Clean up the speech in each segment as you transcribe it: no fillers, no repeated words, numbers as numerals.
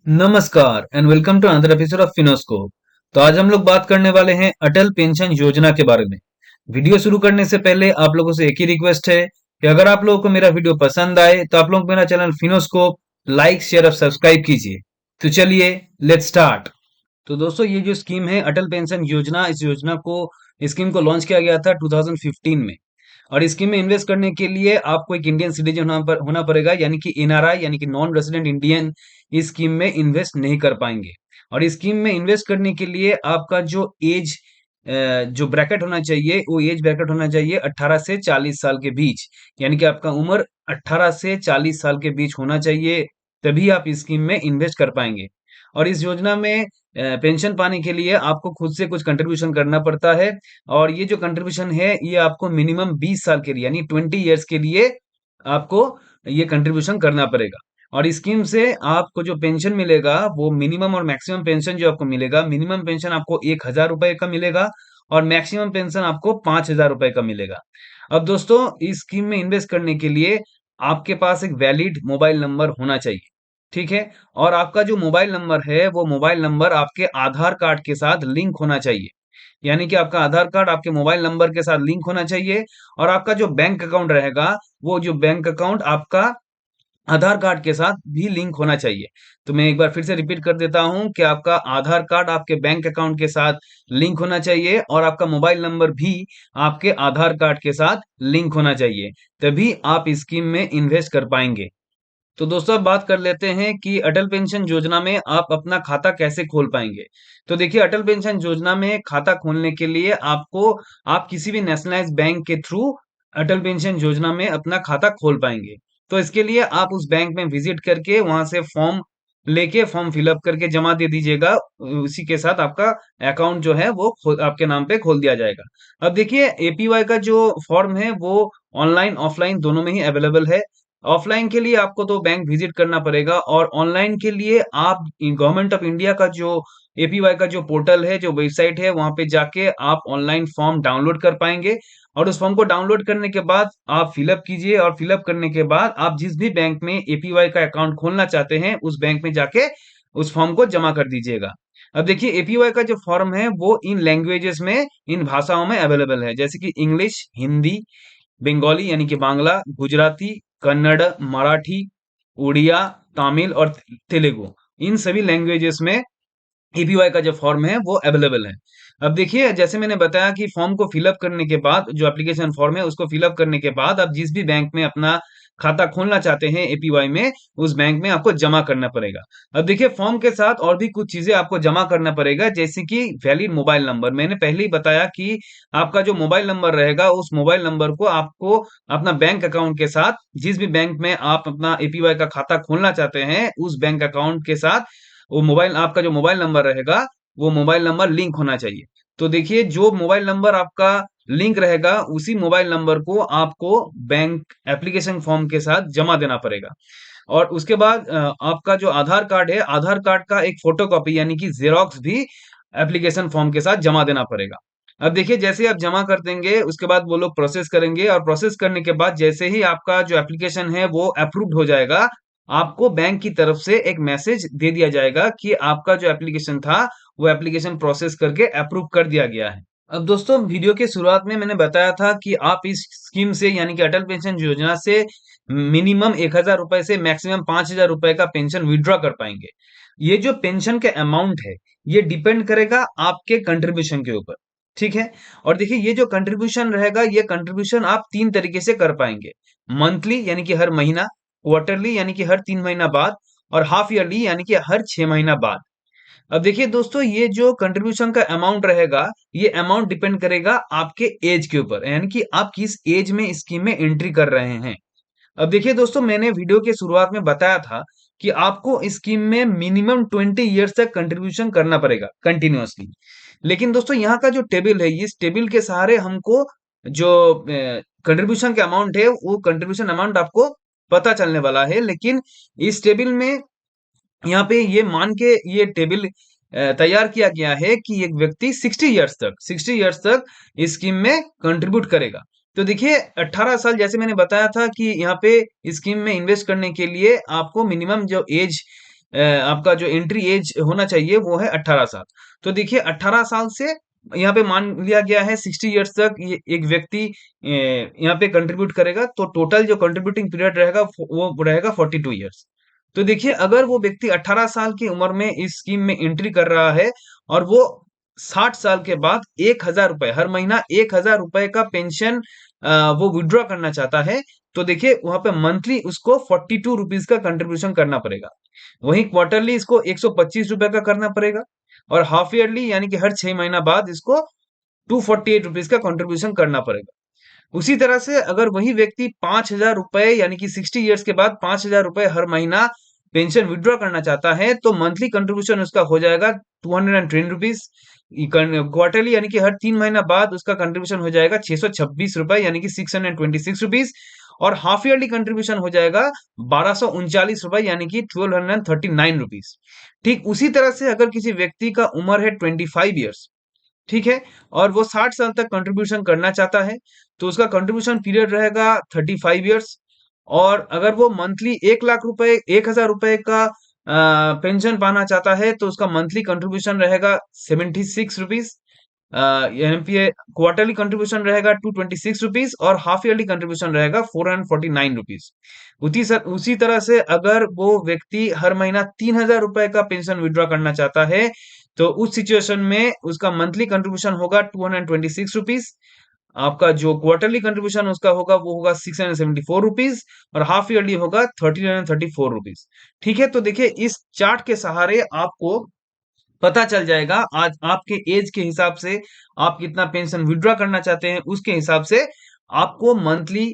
नमस्कार and welcome to another episode of Finoscope. तो आज हम लोग बात करने वाले हैं अटल पेंशन योजना के बारे में। वीडियो शुरू करने से पहले आप लोगों से एक ही रिक्वेस्ट है कि अगर आप लोगों को मेरा वीडियो पसंद आए तो आप लोग मेरा चैनल फिनोस्कोप लाइक शेयर और सब्सक्राइब कीजिए। तो चलिए लेट्स स्टार्ट। तो दोस्तों ये जो स्कीम है अटल पेंशन योजना, इस योजना को स्कीम को लॉन्च किया गया था 2015 में। और इस स्कीम में इन्वेस्ट करने के लिए आपको एक इंडियन सिटीजन होना पड़ेगा, यानी कि एनआरआई यानी कि नॉन रेजिडेंट इंडियन इस स्कीम में इन्वेस्ट नहीं कर पाएंगे। और इस स्कीम में इन्वेस्ट करने के लिए आपका जो एज जो ब्रैकेट होना चाहिए वो एज ब्रैकेट होना चाहिए 18 से 40 साल के बीच। यानी कि आपका उम्र 18 से 40 साल के बीच होना चाहिए, तभी आप इस स्कीम में इन्वेस्ट कर पाएंगे। और इस योजना में पेंशन पाने के लिए आपको खुद से कुछ कंट्रीब्यूशन करना पड़ता है। और ये जो कंट्रीब्यूशन है ये आपको मिनिमम 20 साल के लिए यानी 20 ईयर्स के लिए आपको ये कंट्रीब्यूशन करना पड़ेगा। और इस स्कीम से आपको जो पेंशन मिलेगा वो मिनिमम और मैक्सिमम पेंशन जो आपको मिलेगा, मिनिमम पेंशन आपको 1,000 रुपए का मिलेगा और मैक्सिमम पेंशन आपको 5,000 रुपए का मिलेगा। अब दोस्तों इस स्कीम में इन्वेस्ट करने के लिए आपके पास एक वैलिड मोबाइल नंबर होना चाहिए, ठीक है। और आपका जो मोबाइल नंबर है वो मोबाइल नंबर आपके आधार कार्ड के साथ लिंक होना चाहिए। यानी कि आपका आधार कार्ड आपके मोबाइल नंबर के साथ लिंक होना चाहिए। और आपका जो बैंक अकाउंट रहेगा वो जो बैंक अकाउंट आपका आधार कार्ड के साथ भी लिंक होना चाहिए। तो मैं एक बार फिर से रिपीट कर देता हूं कि आपका आधार कार्ड आपके बैंक अकाउंट के साथ लिंक होना चाहिए और आपका मोबाइल नंबर भी आपके आधार कार्ड के साथ लिंक होना चाहिए, तभी आप इस स्कीम में इन्वेस्ट कर पाएंगे। तो दोस्तों अब बात कर लेते हैं कि अटल पेंशन योजना में आप अपना खाता कैसे खोल पाएंगे। तो देखिए अटल पेंशन योजना में खाता खोलने के लिए आप किसी भी नेशनलाइज्ड बैंक के थ्रू अटल पेंशन योजना में अपना खाता खोल पाएंगे। तो इसके लिए आप उस बैंक में विजिट करके वहां से फॉर्म लेके फॉर्म फिलअप करके जमा दे दीजिएगा। उसी के साथ आपका अकाउंट जो है वो आपके नाम पे खोल दिया जाएगा। अब देखिए एपीवाई का जो फॉर्म है वो ऑनलाइन ऑफलाइन दोनों में ही अवेलेबल है। ऑफलाइन के लिए आपको तो बैंक विजिट करना पड़ेगा और ऑनलाइन के लिए आप गवर्नमेंट ऑफ इंडिया का जो एपीवाई का जो पोर्टल है, जो वेबसाइट है, वहां पे जाके आप ऑनलाइन फॉर्म डाउनलोड कर पाएंगे। और उस फॉर्म को डाउनलोड करने के बाद आप फिलअप कीजिए और फिलअप करने के बाद आप जिस भी बैंक में एपीवाई का अकाउंट खोलना चाहते हैं उस बैंक में जाके उस फॉर्म को जमा कर दीजिएगा। अब देखिए एपीवाई का जो फॉर्म है वो इन लैंग्वेजेस में, इन भाषाओं में अवेलेबल है, जैसे कि इंग्लिश, हिंदी, बंगाली यानी कि बांग्ला, गुजराती, कन्नड़, मराठी, उड़िया, तमिल और तेलुगु, इन सभी लैंग्वेजेस में एपीवाई का जो फॉर्म है वो अवेलेबल है। अब देखिए जैसे मैंने बताया कि फॉर्म को फिलअप करने के बाद, जो एप्लीकेशन फॉर्म है उसको फिलअप करने के बाद आप जिस भी बैंक में अपना खाता खोलना चाहते हैं एपीवाई में, उस बैंक में आपको जमा करना पड़ेगा। अब देखिए फॉर्म के साथ और भी कुछ चीजें आपको जमा करना पड़ेगा, जैसे कि वैलिड मोबाइल नंबर। मैंने पहले ही बताया कि आपका जो मोबाइल नंबर रहेगा उस मोबाइल नंबर को आपको अपना बैंक अकाउंट के साथ, जिस भी बैंक में आप अपना एपीवाई का खाता खोलना चाहते हैं उस बैंक अकाउंट के साथ वो मोबाइल, आपका जो मोबाइल नंबर रहेगा वो मोबाइल नंबर लिंक होना चाहिए। तो देखिए जो मोबाइल नंबर आपका लिंक रहेगा उसी मोबाइल नंबर को आपको बैंक एप्लीकेशन फॉर्म के साथ जमा देना पड़ेगा। और उसके बाद आपका जो आधार कार्ड है, आधार कार्ड का एक फोटोकॉपी यानी कि जेरॉक्स भी एप्लीकेशन फॉर्म के साथ जमा देना पड़ेगा। अब देखिए जैसे आप जमा कर देंगे उसके बाद वो लोग प्रोसेस करेंगे और प्रोसेस करने के बाद जैसे ही आपका जो एप्लीकेशन है वो अप्रूव्ड हो जाएगा, आपको बैंक की तरफ से एक मैसेज दे दिया जाएगा कि आपका जो एप्लीकेशन था वो एप्लीकेशन प्रोसेस करके अप्रूव कर दिया गया है। अब दोस्तों वीडियो के शुरुआत में मैंने बताया था कि आप इस स्कीम से यानी कि अटल पेंशन योजना से मिनिमम 1,000 रुपए से मैक्सिमम 5,000 रुपए का पेंशन विड्रॉ कर पाएंगे। ये जो पेंशन के अमाउंट है ये डिपेंड करेगा आपके कंट्रीब्यूशन के ऊपर, ठीक है। और देखिए ये जो कंट्रीब्यूशन रहेगा ये कंट्रीब्यूशन आप तीन तरीके से कर पाएंगे। मंथली यानी कि हर महीना, क्वार्टरली यानी कि हर 3 महीना बाद, और हाफ ईयरली यानी कि हर 6 महीना बाद। अब देखिए दोस्तों ये जो कंट्रीब्यूशन का अमाउंट रहेगा ये अमाउंट डिपेंड करेगा आपके एज के ऊपर, यानी कि आप किस एज में स्कीम में एंट्री कर रहे हैं। अब देखिए दोस्तों मैंने वीडियो के शुरुआत में बताया था कि आपको इस स्कीम में मिनिमम 20 ईयर्स तक कंट्रीब्यूशन करना पड़ेगा कंटिन्यूअसली। लेकिन दोस्तों यहाँ का जो टेबल है इस टेबल के सहारे हमको जो कंट्रीब्यूशन के अमाउंट है वो कंट्रीब्यूशन अमाउंट आपको पता चलने वाला है। लेकिन इस टेबल में यहाँ पे ये मान के ये टेबल तैयार किया गया है कि एक व्यक्ति 60 इयर्स तक इस स्कीम में कंट्रीब्यूट करेगा। तो देखिए 18 साल, जैसे मैंने बताया था कि यहाँ पे इस स्कीम में इन्वेस्ट करने के लिए आपको मिनिमम जो एज आपका जो एंट्री एज होना चाहिए वो है 18 साल। तो देखिए 18 साल से यहाँ पे मान लिया गया है 60 इयर्स तक ये एक व्यक्ति यहाँ पे कंट्रीब्यूट करेगा, तो टोटल जो कंट्रीब्यूटिंग पीरियड रहेगा वो रहेगा 42 इयर्स। तो देखिए अगर वो व्यक्ति 18 साल की उम्र में इस स्कीम में एंट्री कर रहा है और वो 60 साल के बाद 1000 रुपए हर महीना 1000 रुपए का पेंशन वो विड्रॉ करना चाहता है, तो देखिए वहां पे मंथली उसको 42 रुपीज का कंट्रीब्यूशन करना पड़ेगा। वहीं क्वार्टरली इसको 125 रुपए का करना पड़ेगा और हाफ ईयरली यानी कि हर 6 महीना बाद इसको 248 रुपीज का कंट्रीब्यूशन करना पड़ेगा। उसी तरह से अगर वही व्यक्ति 5000 रुपए यानी कि 60 इयर्स के बाद 5000 रुपए हर महीना पेंशन विड्रॉ करना चाहता है, तो मंथली कंट्रीब्यूशन उसका हो जाएगा 210 रुपीज। क्वार्टरली यानी कि हर 3 महीना बाद उसका कंट्रीब्यूशन हो जाएगा 626 रुपए यानी कि 626 रुपीज। और हाफ ईयरली कंट्रीब्यूशन हो जाएगा 1239 रुपए यानी कि 1239 रुपीज। ठीक उसी तरह से अगर किसी व्यक्ति का उम्र है 25 इयर्स, ठीक है, और वो 60 साल तक कंट्रीब्यूशन करना चाहता है, तो उसका कंट्रीब्यूशन पीरियड रहेगा 35 इयर्स। और अगर वो मंथली 1 लाख रुपए 1000 रुपए का पेंशन पाना चाहता है, तो उसका मंथली कंट्रीब्यूशन रहेगा 76 रुपीज। यानी कि क्वार्टरली कंट्रीब्यूशन रहेगा 226 रुपीज और हाफ ईयरली कंट्रीब्यूशन रहेगा 449 रुपीज। उसी तरह से अगर वो व्यक्ति हर महीना 3000 रुपए का पेंशन विड्रॉ करना चाहता है, तो उस सिचुएशन में उसका मंथली कंट्रीब्यूशन होगा 226 रुपीज। आपका जो क्वार्टरली कंट्रीब्यूशन उसका होगा वो होगा 674 रुपीज और हाफ ईयरली होगा 1334 रुपीज। ठीक है, तो देखिए इस चार्ट के सहारे आपको पता चल जाएगा आज आपके एज के हिसाब से आप कितना पेंशन विड्रॉ करना चाहते हैं, उसके हिसाब से आपको मंथली,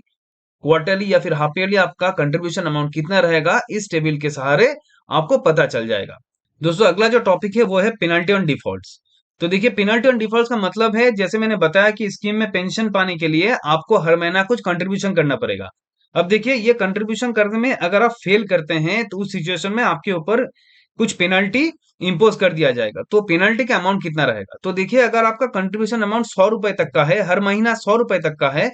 क्वार्टरली या फिर हाफ ईयरली आपका कंट्रीब्यूशन अमाउंट कितना रहेगा, इस टेबल के सहारे आपको पता चल जाएगा। दोस्तों अगला जो टॉपिक है वो है पेनल्टी ऑन डिफॉल्ट्स। तो देखिए पेनल्टी ऑन डिफॉल्ट्स का मतलब है, जैसे मैंने बताया कि स्कीम में पेंशन पाने के लिए आपको हर महीना कुछ कंट्रीब्यूशन करना पड़ेगा। अब देखिए ये कंट्रीब्यूशन करने में अगर आप फेल करते हैं तो उस सिचुएशन में आपके ऊपर कुछ पेनल्टी इंपोज कर दिया जाएगा। तो पेनल्टी का अमाउंट कितना रहेगा, तो देखिए अगर आपका कंट्रीब्यूशन अमाउंट 100 रुपए तक का है, हर महीना 100 रुपए तक का है,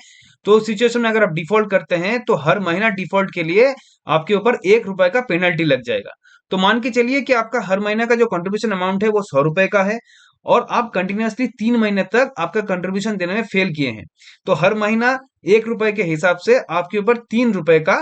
तो उस सिचुएशन में अगर आप डिफॉल्ट करते हैं तो हर महीना डिफॉल्ट के लिए आपके ऊपर 1 रुपए का पेनल्टी लग जाएगा। तो मान के चलिए कि आपका हर महीने का जो कंट्रीब्यूशन अमाउंट है वो 100 रुपए का है और आप कंटिन्यूअसली 3 महीने तक आपका कंट्रीब्यूशन देने में फेल किए हैं, तो हर महीना 1 रुपए के हिसाब से आपके ऊपर 3 रुपए का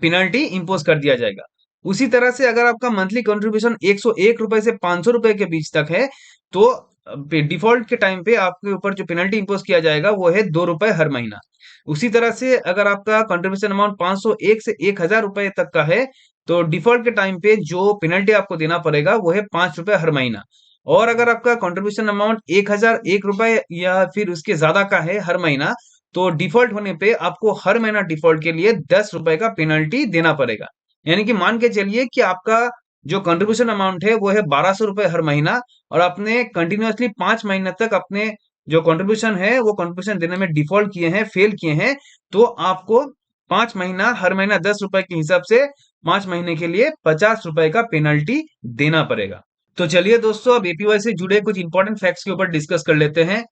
पेनल्टी इंपोज कर दिया जाएगा। उसी तरह से अगर आपका मंथली कंट्रीब्यूशन 101 रुपए से 500 रुपए के बीच तक है, तो डिफॉल्ट के टाइम पे आपके ऊपर जो पेनल्टी इंपोज किया जाएगा वो है 2 रुपए हर महीना। उसी तरह से अगर आपका कंट्रीब्यूशन अमाउंट 501 से 1000 रुपए तक का है, तो डिफॉल्ट के टाइम पे जो पेनल्टी आपको देना पड़ेगा वो है 5 रुपए हर महीना। और अगर आपका कंट्रीब्यूशन अमाउंट 1001 रुपए या फिर उसके ज्यादा का है हर महीना, तो डिफॉल्ट होने पे आपको हर महीना डिफॉल्ट के लिए 10 रुपए का पेनल्टी देना पड़ेगा। यानी कि मान के चलिए कि आपका जो कंट्रीब्यूशन अमाउंट है वो है 1200 रुपए हर महीना और आपने कंटिन्यूअसली 5 महीने तक अपने जो कंट्रीब्यूशन है वो कंट्रीब्यूशन देने में डिफॉल्ट किए हैं, फेल किए हैं, तो आपको 5 महीना हर महीना 10 रुपए के हिसाब से 5 महीने के लिए 50 रुपए का पेनल्टी देना पड़ेगा। तो चलिए दोस्तों अब एपीवाई से जुड़े कुछ इंपॉर्टेंट फैक्ट्स के ऊपर डिस्कस कर लेते हैं।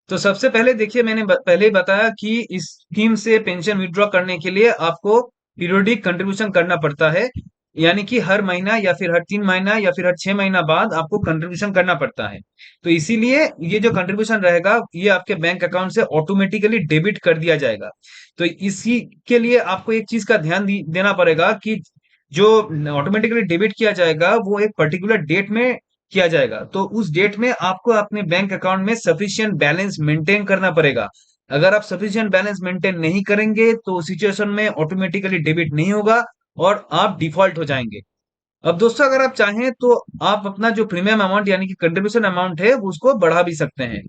तो सबसे पहले देखिए मैंने पहले ही बताया कि इस स्कीम से पेंशन विड्रॉ करने के लिए आपको पीरियोडिक कंट्रीब्यूशन करना पड़ता है, यानी कि हर महीना या फिर हर 3 महीना या फिर हर 6 महीना बाद आपको कंट्रीब्यूशन करना पड़ता है। तो इसीलिए ये जो कंट्रीब्यूशन रहेगा ये आपके बैंक अकाउंट से ऑटोमेटिकली डेबिट कर दिया जाएगा। तो इसी के लिए आपको एक चीज का ध्यान देना पड़ेगा कि जो ऑटोमेटिकली डेबिट किया जाएगा वो एक पर्टिकुलर डेट में किया जाएगा, तो उस डेट में आपको अपने बैंक अकाउंट में सफिशिएंट बैलेंस मेंटेन करना पड़ेगा। अगर आप सफिशिएंट बैलेंस मेंटेन नहीं करेंगे तो सिचुएशन में ऑटोमेटिकली डेबिट नहीं होगा और आप डिफॉल्ट हो जाएंगे। अब दोस्तों अगर आप चाहें तो आप अपना जो प्रीमियम अमाउंट यानी कि कंट्रीब्यूशन अमाउंट है उसको बढ़ा भी सकते हैं।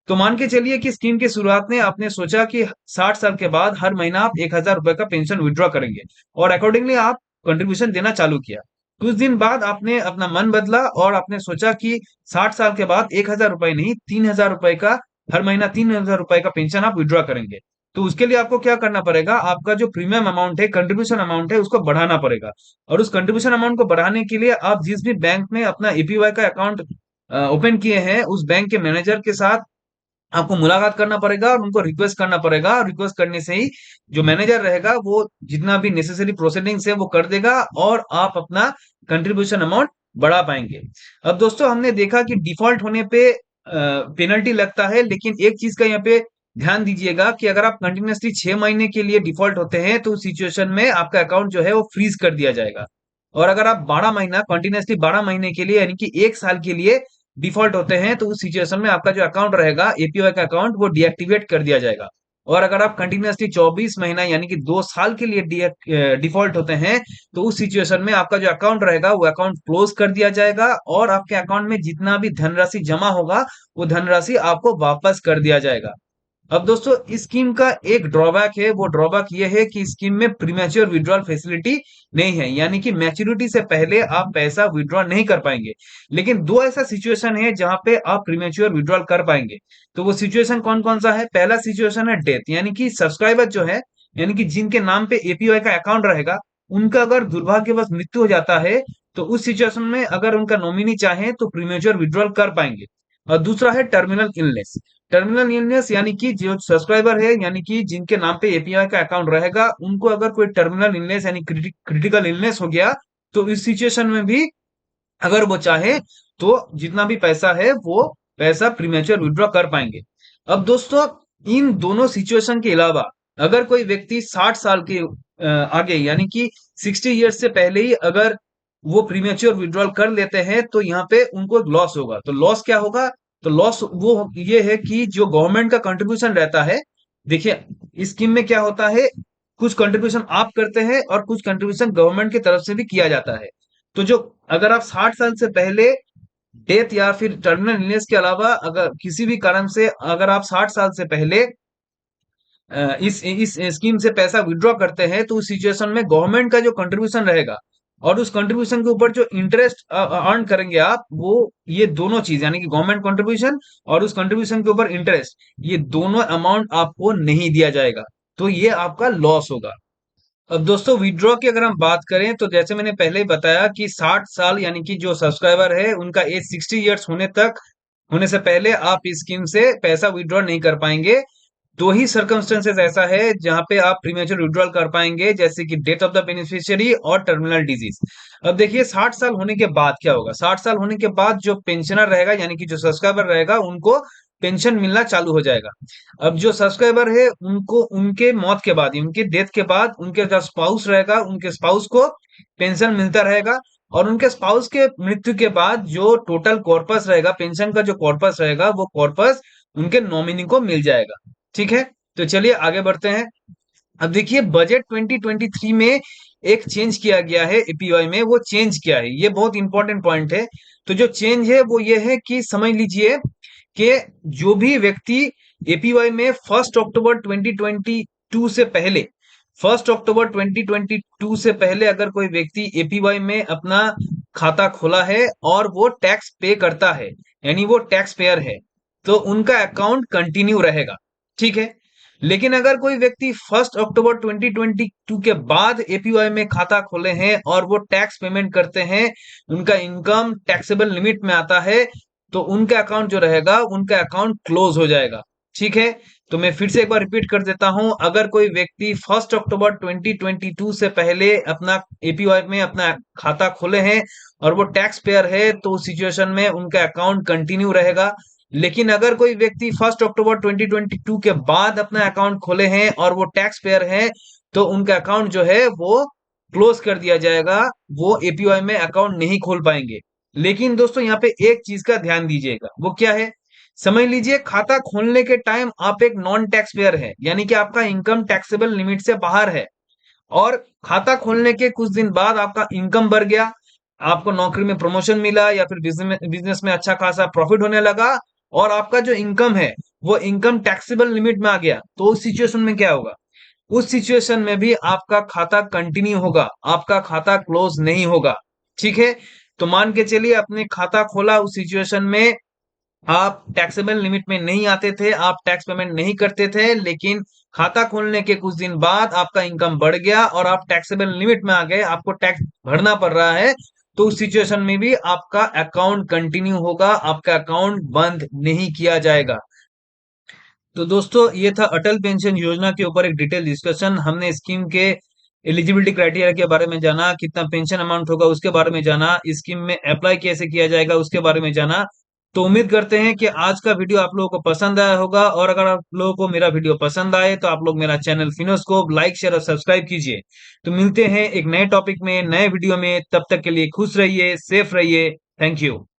तो मान के चलिए कि स्कीम के शुरुआत में आपने सोचा कि 60 साल के बाद हर महीना आप 1000 रुपए का पेंशन विड्रॉ करेंगे और अकॉर्डिंगली आप कंट्रीब्यूशन देना चालू किया। कुछ दिन बाद आपने अपना मन बदला और आपने सोचा कि 60 साल के बाद 1000 रुपए नहीं 3000 रुपए का हर महीना 3000 रुपए का पेंशन आप विड्रॉ करेंगे। तो उसके लिए आपको क्या करना पड़ेगा, आपका जो प्रीमियम अमाउंट है कंट्रीब्यूशन अमाउंट है उसको बढ़ाना पड़ेगा। और उस कंट्रीब्यूशन अमाउंट को बढ़ाने के लिए आप जिस भी बैंक में अपना एपीवाई का अकाउंट ओपन किए हैं उस बैंक के मैनेजर के साथ आपको मुलाकात करना पड़ेगा और उनको रिक्वेस्ट करना पड़ेगा। रिक्वेस्ट करने से ही जो मैनेजर रहेगा वो जितना भी नेसेसरी प्रोसीडिंग्स है वो कर देगा और आप अपना कंट्रीब्यूशन अमाउंट बढ़ा पाएंगे। अब दोस्तों हमने देखा कि डिफॉल्ट होने पे पेनल्टी लगता है, लेकिन एक चीज का यहाँ पे ध्यान दीजिएगा कि अगर आप कंटिन्यूअसली 6 महीने के लिए डिफॉल्ट होते हैं तो उस सिचुएशन में आपका अकाउंट जो है वो फ्रीज कर दिया जाएगा। और अगर आप 12 महीना कंटिन्यूअसली 12 महीने के लिए यानी कि 1 साल के लिए डिफॉल्ट होते हैं तो उस सिचुएशन में आपका जो अकाउंट रहेगा एपीवाई का अकाउंट वो डीएक्टिवेट कर दिया जाएगा। और अगर आप कंटिन्यूअसली 24 महीना यानी कि 2 साल के लिए डिफॉल्ट होते हैं तो उस सिचुएशन में आपका जो अकाउंट रहेगा वो अकाउंट क्लोज कर दिया जाएगा और आपके अकाउंट में जितना भी धनराशि जमा होगा वो धनराशि आपको वापस कर दिया जाएगा। अब दोस्तों इस स्कीम का एक ड्रॉबैक है, वो ड्रॉबैक ये है कि स्कीम में प्रीमेच्योर विड्रॉल फैसिलिटी नहीं है, यानी कि मैच्योरिटी से पहले आप पैसा विड्रॉ नहीं कर पाएंगे। लेकिन दो ऐसा सिचुएशन है जहां पे आप प्रीमेच्योर विड्रॉल कर पाएंगे। तो वो सिचुएशन कौन कौन सा है? पहला सिचुएशन है डेथ, यानी कि सब्सक्राइबर जो है, यानी कि जिनके नाम पे एपीवाई का अकाउंट रहेगा, उनका अगर दुर्भाग्यवश मृत्यु हो जाता है तो उस सिचुएशन में अगर उनका नॉमिनी चाहे तो प्रीमेच्योर विड्रॉल कर पाएंगे। और दूसरा है टर्मिनल इलनेस। टर्मिनल इलनेस यानी कि जो सब्सक्राइबर है, यानी कि जिनके नाम पे एपीआई का अकाउंट रहेगा, उनको अगर कोई टर्मिनल इलनेस यानी क्रिटिकल इलनेस हो गया तो इस सिचुएशन में भी अगर वो चाहे तो जितना भी पैसा है वो पैसा प्रीमेच्योर विड्रॉ कर पाएंगे। अब दोस्तों इन दोनों सिचुएशन के अलावा अगर कोई व्यक्ति 60 साल के आगे यानी कि 60 ईयर्स से पहले ही अगर वो प्रीमेच्योर विड्रॉल कर लेते हैं तो यहाँ पे उनको एक लॉस होगा। तो लॉस क्या होगा? तो लॉस वो ये है कि जो गवर्नमेंट का कंट्रीब्यूशन रहता है, देखिए इस स्कीम में क्या होता है, कुछ कंट्रीब्यूशन आप करते हैं और कुछ कंट्रीब्यूशन गवर्नमेंट की तरफ से भी किया जाता है। तो जो अगर आप 60 साल से पहले डेथ या फिर टर्मिनल इलनेस के अलावा अगर किसी भी कारण से अगर आप 60 साल से पहले इस स्कीम से पैसा विड्रॉ करते हैं तो उस सिचुएशन में गवर्नमेंट का जो कंट्रीब्यूशन रहेगा और उस कंट्रीब्यूशन के ऊपर जो इंटरेस्ट अर्न करेंगे आप, वो ये दोनों चीज यानी कि गवर्नमेंट कंट्रीब्यूशन और उस कंट्रीब्यूशन के ऊपर इंटरेस्ट, ये दोनों अमाउंट आपको नहीं दिया जाएगा। तो ये आपका लॉस होगा। अब दोस्तों विड्रॉ की अगर हम बात करें तो जैसे मैंने पहले ही बताया कि 60 साल यानी कि जो सब्सक्राइबर है उनका एज 60 ईयर्स होने से पहले आप इस स्कीम से पैसा विड्रॉ नहीं कर पाएंगे। दो ही सर्कमस्टेंसेस ऐसा है जहां पे आप प्रीमेच्योर विड्रॉल कर पाएंगे, जैसे कि डेथ ऑफ द बेनिफिशियरी और टर्मिनल डिजीज। अब देखिए 60 साल होने के बाद क्या होगा? 60 साल होने के बाद जो पेंशनर रहेगा यानी कि जो सब्सक्राइबर रहेगा उनको पेंशन मिलना चालू हो जाएगा। अब जो सब्सक्राइबर है उनको उनके मौत के बाद, उनके डेथ के बाद उनके जो स्पाउस रहेगा उनके स्पाउस को पेंशन मिलता रहेगा। और उनके स्पाउस के मृत्यु के बाद जो टोटल कॉर्पस रहेगा, पेंशन का जो कॉर्पस रहेगा, वो कॉर्पस उनके नॉमिनी को मिल जाएगा। ठीक है, तो चलिए आगे बढ़ते हैं। अब देखिए बजट 2023 में एक चेंज किया गया है एपीवाई में। वो चेंज क्या है, ये बहुत इंपॉर्टेंट पॉइंट है। तो जो चेंज है वो ये है कि समझ लीजिए कि जो भी व्यक्ति एपीवाई में 1 अक्टूबर 2022 से पहले 1 अक्टूबर 2022 से पहले अगर कोई व्यक्ति एपीवाई में अपना खाता खोला है और वो टैक्स पे करता है, यानी वो टैक्स पेयर है, तो उनका अकाउंट कंटिन्यू रहेगा। ठीक है, लेकिन अगर कोई व्यक्ति 1 अक्टूबर 2022 के बाद एपीवाई में खाता खोले हैं और वो टैक्स पेमेंट करते हैं, उनका इनकम टैक्सेबल लिमिट में आता है, तो उनका अकाउंट जो रहेगा उनका अकाउंट क्लोज हो जाएगा। ठीक है, तो मैं फिर से एक बार रिपीट कर देता हूं, अगर कोई व्यक्ति 1 अक्टूबर 2022 से पहले अपना एपीवाई में अपना खाता खोले हैं और वो टैक्स पेयर है तो उस सिचुएशन में उनका अकाउंट कंटिन्यू रहेगा। लेकिन अगर कोई व्यक्ति 1 अक्टूबर 2022 के बाद अपना अकाउंट खोले हैं और वो टैक्स पेयर है तो उनका अकाउंट जो है वो क्लोज कर दिया जाएगा, वो एपीवाई में अकाउंट नहीं खोल पाएंगे। लेकिन दोस्तों यहाँ पे एक चीज का ध्यान दीजिएगा, वो क्या है? समझ लीजिए खाता खोलने के टाइम आप एक नॉन टैक्स पेयर है, यानी कि आपका इनकम टैक्सेबल लिमिट से बाहर है, और खाता खोलने के कुछ दिन बाद आपका इनकम बढ़ गया, आपको नौकरी में प्रमोशन मिला या फिर बिजनेस में अच्छा खासा प्रॉफिट होने लगा और आपका जो इनकम है वो इनकम टैक्सेबल लिमिट में आ गया, तो उस सिचुएशन में क्या होगा? उस सिचुएशन में भी आपका खाता कंटिन्यू होगा, आपका खाता क्लोज नहीं होगा। ठीक है, तो मान के चलिए आपने खाता खोला, उस सिचुएशन में आप टैक्सेबल लिमिट में नहीं आते थे, आप टैक्स पेमेंट नहीं करते थे, लेकिन खाता खोलने के कुछ दिन बाद आपका इनकम बढ़ गया और आप टैक्सेबल लिमिट में आ गए, आपको टैक्स भरना पड़ रहा है, तो उस सिचुएशन में भी आपका अकाउंट कंटिन्यू होगा, आपका अकाउंट बंद नहीं किया जाएगा। तो दोस्तों ये था अटल पेंशन योजना के ऊपर एक डिटेल डिस्कशन। हमने स्कीम के एलिजिबिलिटी क्राइटेरिया के बारे में जाना, कितना पेंशन अमाउंट होगा उसके बारे में जाना, स्कीम में अप्लाई कैसे किया जाएगा उसके बारे में जाना। तो उम्मीद करते हैं कि आज का वीडियो आप लोगों को पसंद आया होगा, और अगर आप लोगों को मेरा वीडियो पसंद आए तो आप लोग मेरा चैनल फिनोस्कोप लाइक शेयर और सब्सक्राइब कीजिए। तो मिलते हैं एक नए टॉपिक में, नए वीडियो में। तब तक के लिए खुश रहिए, सेफ रहिए। Thank you.